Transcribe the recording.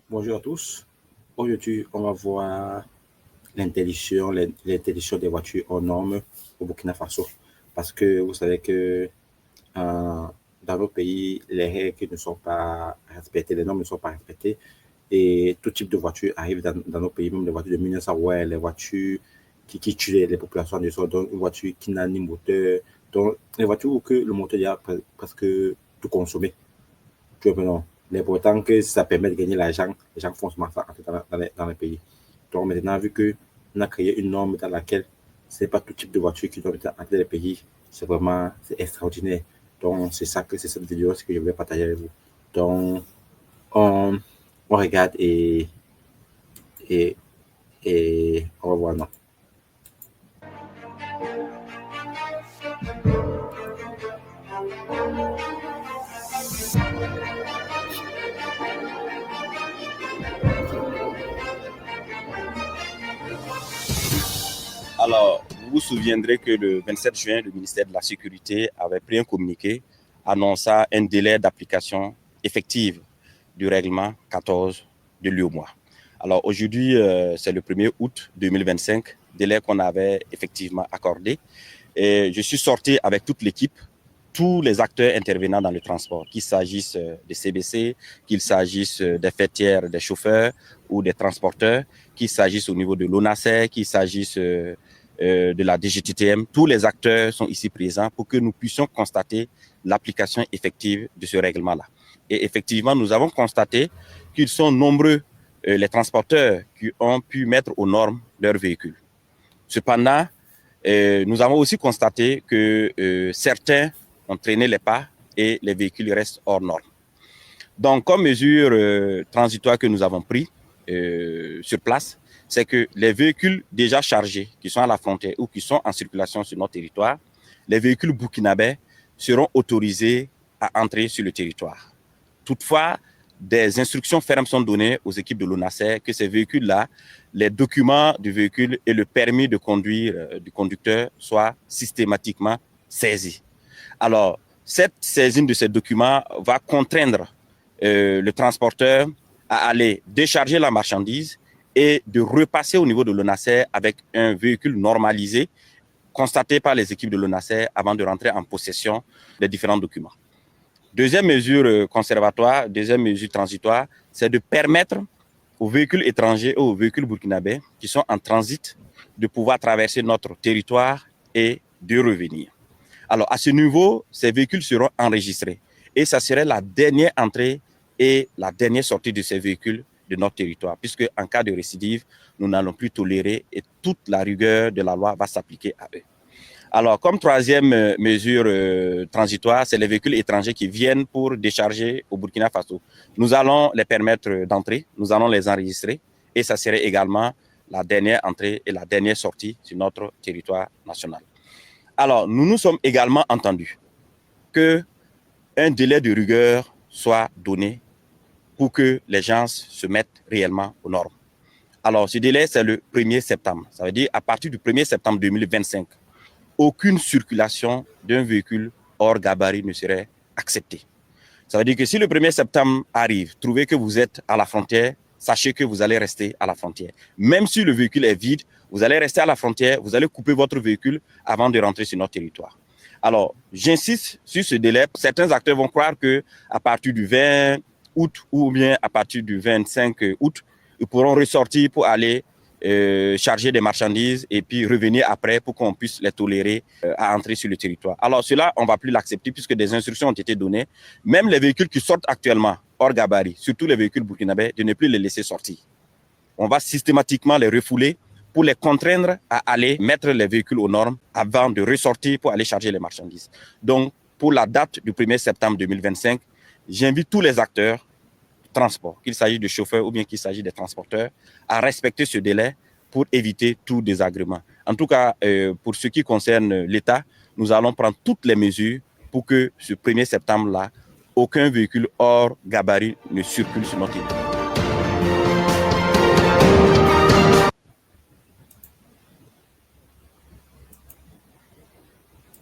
Bonjour à tous. Aujourd'hui, on va voir l'interdiction des voitures aux normes au Burkina Faso. Parce que vous savez que dans nos pays, les règles ne sont pas respectées, les normes ne sont pas respectées. Et tout type de voiture arrive dans nos pays, même les voitures de 1900, ouais, les voitures qui tuent les populations de sol, donc une voiture qui n'a ni moteur, donc les voitures où que le moteur est presque tout consommé. Tu vois, non. L'important que ça permet de gagner l'argent, les gens font souvent ça dans les pays. Donc maintenant, vu qu'on a créé une norme dans laquelle ce n'est pas tout type de voiture qui doit être entrée dans les pays, c'est extraordinaire. Donc c'est cette vidéo que je voulais partager avec vous. Donc on, on regarde et, et on va voir. Non. Alors, vous vous souviendrez que le 27 juin, le ministère de la Sécurité avait pris un communiqué annonçant un délai d'application effective du règlement 14 de l'UEMOA. Alors aujourd'hui, c'est le 1er août 2025, délai qu'on avait effectivement accordé. Et je suis sorti avec toute l'équipe, tous les acteurs intervenants dans le transport, qu'il s'agisse des CBC, qu'il s'agisse des fêtières, des chauffeurs ou des transporteurs, qu'il s'agisse au niveau de l'ONASER, qu'il s'agisse de la DGTTM. Tous les acteurs sont ici présents pour que nous puissions constater l'application effective de ce règlement-là. Et effectivement, nous avons constaté qu'ils sont nombreux, les transporteurs, qui ont pu mettre aux normes leurs véhicules. Cependant, nous avons aussi constaté que certains ont traîné les pas et les véhicules restent hors normes. Donc, comme mesure transitoire que nous avons pris sur place, c'est que les véhicules déjà chargés qui sont à la frontière ou qui sont en circulation sur notre territoire, les véhicules burkinabés seront autorisés à entrer sur le territoire. Toutefois, des instructions fermes sont données aux équipes de l'ONASER que ces véhicules-là, les documents du véhicule et le permis de conduire du conducteur soient systématiquement saisis. Alors, cette saisine de ces documents va contraindre le transporteur à aller décharger la marchandise et de repasser au niveau de l'ONASER avec un véhicule normalisé constaté par les équipes de l'ONASER avant de rentrer en possession des différents documents. Deuxième mesure conservatoire, deuxième mesure transitoire, c'est de permettre aux véhicules étrangers et aux véhicules burkinabés qui sont en transit de pouvoir traverser notre territoire et de revenir. Alors, à ce niveau, ces véhicules seront enregistrés et ça serait la dernière entrée et la dernière sortie de ces véhicules de notre territoire, puisque en cas de récidive, nous n'allons plus tolérer et toute la rigueur de la loi va s'appliquer à eux. Alors, comme troisième mesure transitoire, c'est les véhicules étrangers qui viennent pour décharger au Burkina Faso. Nous allons les permettre d'entrer, nous allons les enregistrer et ça serait également la dernière entrée et la dernière sortie sur notre territoire national. Alors, nous nous sommes également entendus qu'un délai de rigueur soit donné pour que les gens se mettent réellement aux normes. Alors, ce délai, c'est le 1er septembre. Ça veut dire à partir du 1er septembre 2025, aucune circulation d'un véhicule hors gabarit ne serait acceptée. Ça veut dire que si le 1er septembre arrive, trouvez que vous êtes à la frontière, sachez que vous allez rester à la frontière. Même si le véhicule est vide, vous allez rester à la frontière, vous allez couper votre véhicule avant de rentrer sur notre territoire. Alors, j'insiste sur ce délai. Certains acteurs vont croire qu'à partir du 20 août ou bien à partir du 25 août, ils pourront ressortir pour aller charger des marchandises et puis revenir après pour qu'on puisse les tolérer à entrer sur le territoire. Alors cela, on ne va plus l'accepter puisque des instructions ont été données. Même les véhicules qui sortent actuellement hors gabarit, surtout les véhicules burkinabés, de ne plus les laisser sortir. On va systématiquement les refouler pour les contraindre à aller mettre les véhicules aux normes avant de ressortir pour aller charger les marchandises. Donc, pour la date du 1er septembre 2025, j'invite tous les acteurs transport, qu'il s'agisse de chauffeurs ou bien qu'il s'agisse des transporteurs, à respecter ce délai pour éviter tout désagrément. En tout cas, pour ce qui concerne l'État, nous allons prendre toutes les mesures pour que ce 1er septembre-là, aucun véhicule hors gabarit ne circule sur notre territoire.